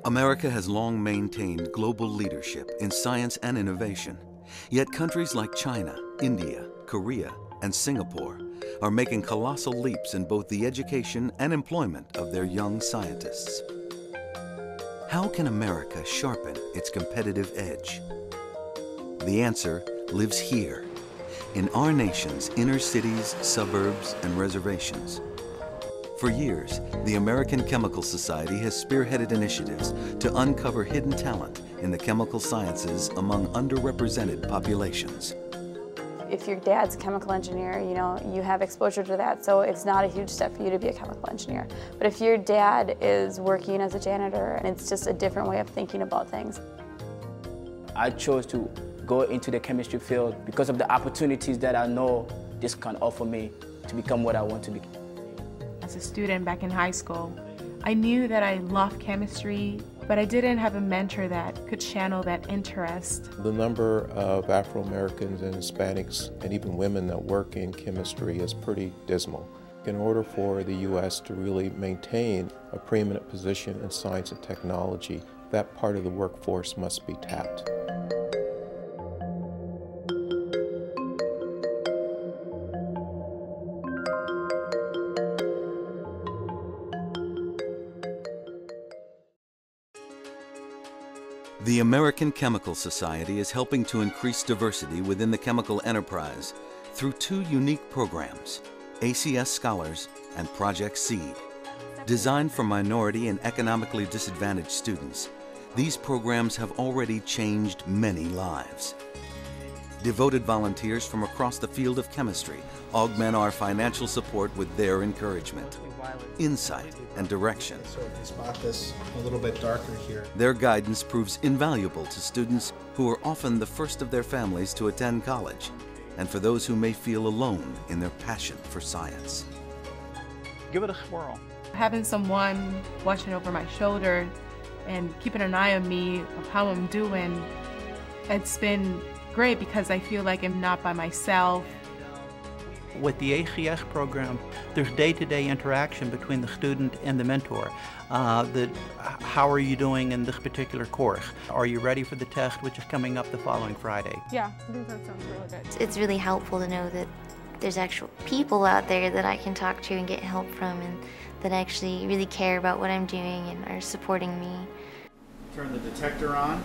America has long maintained global leadership in science and innovation. Yet countries like China, India, Korea, and Singapore are making colossal leaps in both the education and employment of their young scientists. How can America sharpen its competitive edge? The answer lives here, in our nation's inner cities, suburbs, and reservations. For years, the American Chemical Society has spearheaded initiatives to uncover hidden talent in the chemical sciences among underrepresented populations. If your dad's a chemical engineer, you have exposure to that, so it's not a huge step for you to be a chemical engineer. But if your dad is working as a janitor, it's just a different way of thinking about things. I chose to go into the chemistry field because of the opportunities that I know this can offer me to become what I want to be. As a student back in high school, I knew that I loved chemistry, but I didn't have a mentor that could channel that interest. The number of Afro-Americans and Hispanics and even women that work in chemistry is pretty dismal. In order for the U.S. to really maintain a preeminent position in science and technology, that part of the workforce must be tapped. The American Chemical Society is helping to increase diversity within the chemical enterprise through two unique programs, ACS Scholars and Project Seed. Designed for minority and economically disadvantaged students, these programs have already changed many lives. Devoted volunteers from across the field of chemistry augment our financial support with their encouragement, insight, and direction. So if you spot this a little bit darker here. Their guidance proves invaluable to students who are often the first of their families to attend college, and for those who may feel alone in their passion for science. Give it a swirl. Having someone watching over my shoulder and keeping an eye on me of how I'm doing, it's been great because I feel like I'm not by myself. With the ACS program, there's day-to-day interaction between the student and the mentor. How are you doing in this particular course? Are you ready for the test, which is coming up the following Friday? Yeah, I think that sounds really good. It's really helpful to know that there's actual people out there that I can talk to and get help from, and that actually really care about what I'm doing and are supporting me. Turn the detector on.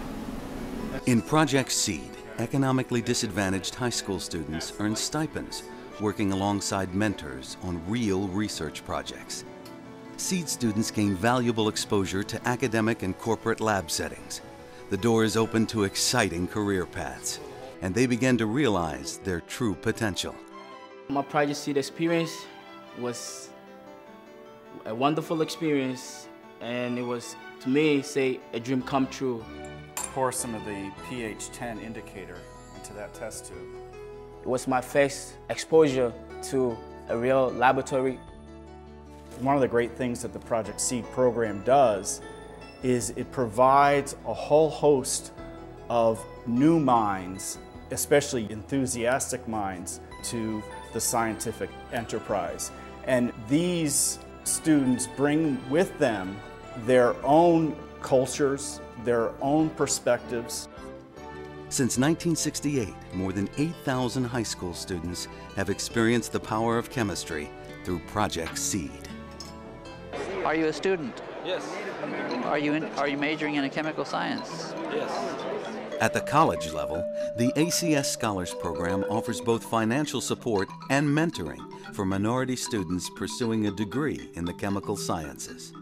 In Project Seed, economically disadvantaged high school students earn stipends working alongside mentors on real research projects. Seed students gain valuable exposure to academic and corporate lab settings. The door is open to exciting career paths, and they begin to realize their true potential. My Project Seed experience was a wonderful experience, and it was, to me, say, a dream come true. Pour some of the pH 10 indicator into that test tube. It was my first exposure to a real laboratory. One of the great things that the Project Seed program does is it provides a whole host of new minds, especially enthusiastic minds, to the scientific enterprise. And these students bring with them their own cultures, their own perspectives. Since 1968, more than 8,000 high school students have experienced the power of chemistry through Project Seed. Are you a student? Yes. Are you majoring in a chemical science? Yes. At the college level, the ACS Scholars Program offers both financial support and mentoring for minority students pursuing a degree in the chemical sciences.